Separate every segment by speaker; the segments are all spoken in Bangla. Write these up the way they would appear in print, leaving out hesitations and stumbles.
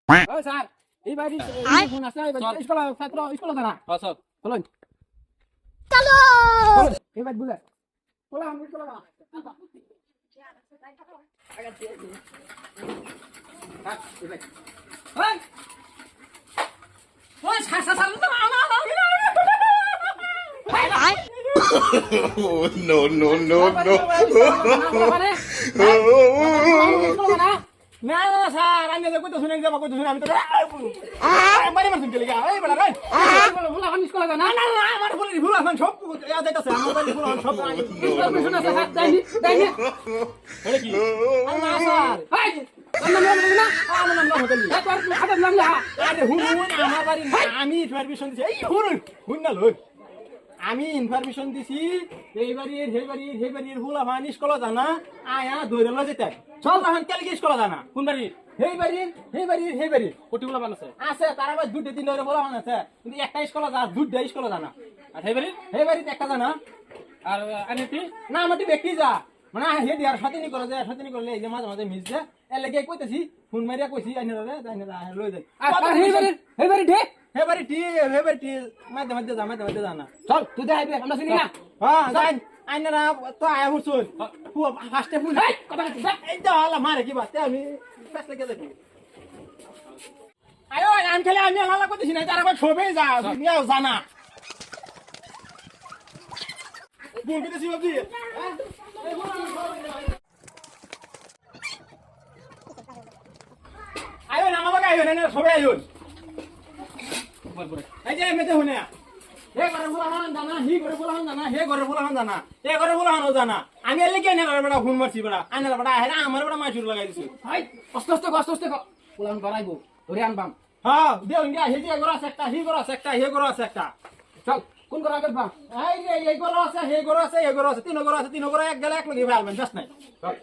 Speaker 1: ও স্যার এই বাড়ি ফোন আসছে স্কুল ছাত্র স্কুল না
Speaker 2: চল
Speaker 1: চলুন
Speaker 3: চলো
Speaker 1: এই বাড়ি বলে বলা আমি স্কুল না
Speaker 4: Oh, no, no, no, no.
Speaker 1: না না স্যার আমি তো কত শুনে যাব কত শুনে আমি তো বাড়ি মারছেন চলে গেল এই বড় রে বলা আমি স্কুল না না না আমার বলি ভুল এখন সব ইয়া যাইতাছে আমার বাড়ি ভুল সব স্কুল শুনে স্যার যাইনি যাইনি
Speaker 2: এটা কি
Speaker 1: না স্যার হাই নাম না আমার নাম হোটেল তোর হাতের নাম লা আরে হুন আমার বাড়ি আমি ইনফরমেশন দিছি এই হুন না লই আমি ইনফরমেশন দিছি এই বাড়ির হুলা মান স্কুল জানা আয়া ধরে ল যেতে চল তখন কেলে কি স্কুল জানা
Speaker 2: কোন বাড়ি
Speaker 1: এই বাড়ির
Speaker 2: কটিগুলো মান আছে
Speaker 1: আছে তার আবার দুটো তিন ধরে বলা মান আছে কিন্তু একটা স্কুল যা দুটো স্কুল জানা
Speaker 2: আর সেই বাড়ি
Speaker 1: এই বাড়িতে একটা জানা
Speaker 2: আর আনিতি
Speaker 1: না আমাদের ব্যক্তি যা মানে হে দিয়ার সতিনি করে যায় সতিনি করলে এই যে মাঝে মাঝে মিস যায় এর লাগে কইতেছি ফোন মারিয়া কইছি আইনা রে লই যায় আর এই বাড়ি মাঝে মাঝে জানা চল তুই দেখাইবি আমরা চিনি না হ্যাঁ যাই আইনা তো আয়া হুসুন ফার্স্টে ফুল কথা এই তো আলা মারে কি বাতে আমি ফাস লাগে যাবি আয়ো আমি খালি আমি আলা কইতেছি না তার আবার ছবে যা নিয়াও জানা বুন কইতেছি বাবজি আয়ো না আমাকে আয়ো না ছবে আয়ো এই যে মেতে হুনে হে করে বলাহান জানা হি করে বলাহান জানা হে করে বলাহান জানা এ করে বলাহানও জানা আমি এলে কেন করে বড় ফোন মারছি বড় আইনা বড় হেরা আমার বড় মাছুর লাগাই দিছি ভাই কষ্ট বলাহান বাড়াইবো ধরে আনবাম হ্যাঁ দেও ইন্ডিয়া হে যে গরা একটা হি গরা একটা হে গরা একটা চল কোন গরা গেল বা এই যে এই গরা আছে হে গরা আছে এ গরা আছে তিন গরা এক গেলে এক লগে ভালবেন জাস্ট নাই চল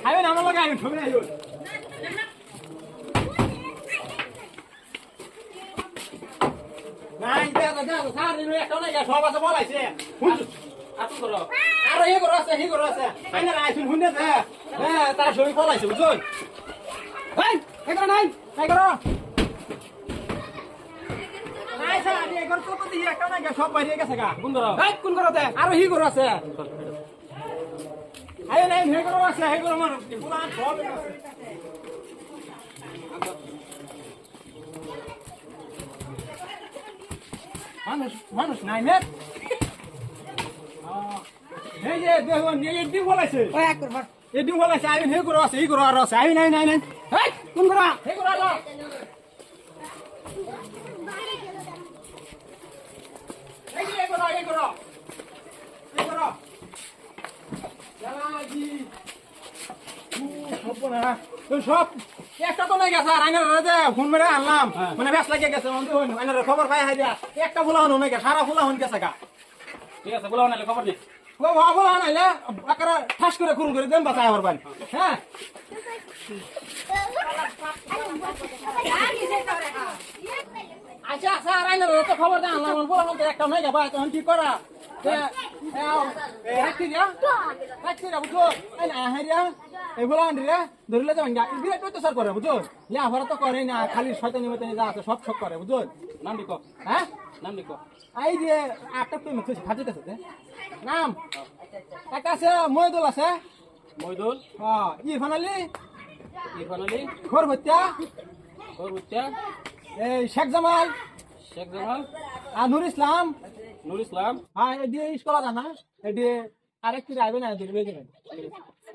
Speaker 1: আইও না আমার লাগে আইও ছবি আইও নাই দেখা স্যার ইনো একটা নাই সব আছে বলাইছে
Speaker 2: আসুন করো
Speaker 1: আর হে গরা আছে আইনা আইছুন হুনে দে হ্যাঁ তার ছবি বলাইছে বুঝুন এই এগরা নাই নাই স্যার আমি এগর তো কত একটা নাই সব বাইরে গেছে গা
Speaker 2: কোন করো
Speaker 1: কোন গরাতে আর হি গরা আছে আয় নাই হে গরা আছে হে গরা মার পুরা সব আছে মানুষ নাই নে এই যে দেখুন এই ডিম বলাইছে এই ডিম বলাইছে আই হে গরা আছে ই গরা আর আছে আই নাই এই কোন গরা হে গরা আলো এই যে এই গরা জালাজি সব একটা তো নাই গেছে আর আইনার রাজা ফোন মেরে আনলাম মানে ব্যাস লাগিয়ে গেছে আইনার খবর পাই হাই দিয়া একটা ফুলা হন নাই সারা ফুলা হন গেছে গা
Speaker 2: ঠিক আছে বলাও নালে খবর দি
Speaker 1: ফুলা হনাইলে আকারে ঠাস করে খুরুন করে দেন বাঁচায় আমার বাড়ি হ্যাঁ আচ্ছা স্যার আইনার তো খবর দেন আনলাম ফুলা হন একটা নাই গা ভাই তখন কি করা এগুলো আনরে ধরলে যাবেন বিরাট অত্যাচার করে বুঝুন লেখাপড়া তো করে না খালি শয়তানি মতানি যা আছে সব করে বুঝুন
Speaker 2: নাম লিখো
Speaker 1: হ্যাঁ
Speaker 2: নাম লিখো
Speaker 1: এই যে একটা প্রেমিক হয়েছে ফাটিতে আছে নাম একটা আছে মহিদুল আছে
Speaker 2: মইদুল
Speaker 1: হ্যাঁ ইরফান
Speaker 2: আলী
Speaker 1: খরবত্যা এই শেখ জামাল আর নুর ইসলাম হ্যাঁ এটি স্কুল জানা এটি আরেকটি রাইবে না ধরবে যাবেন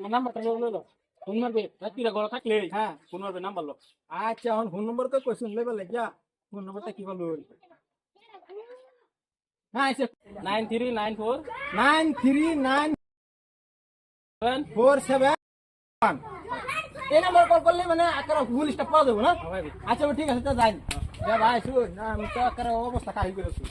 Speaker 2: নাম্বারটা লইলো ফোন মারবে রাত্রিরা ঘরে থাকলে
Speaker 1: হ্যাঁ
Speaker 2: ফোন মারবে নাম্বার লো
Speaker 1: আচ্ছা এখন ফোন নম্বর তো কোশ্চেন লেভেল লাগিয়া ফোন নম্বরটা কি বলবো হ্যাঁ 93947947 এই নাম্বার কল করলে মানে আকার ফুল স্টপ পাওয়া যাবে না আচ্ছা ঠিক আছে তো যাই ভাই শুন আমি তো আকার অবস্থা খারাপ করেছি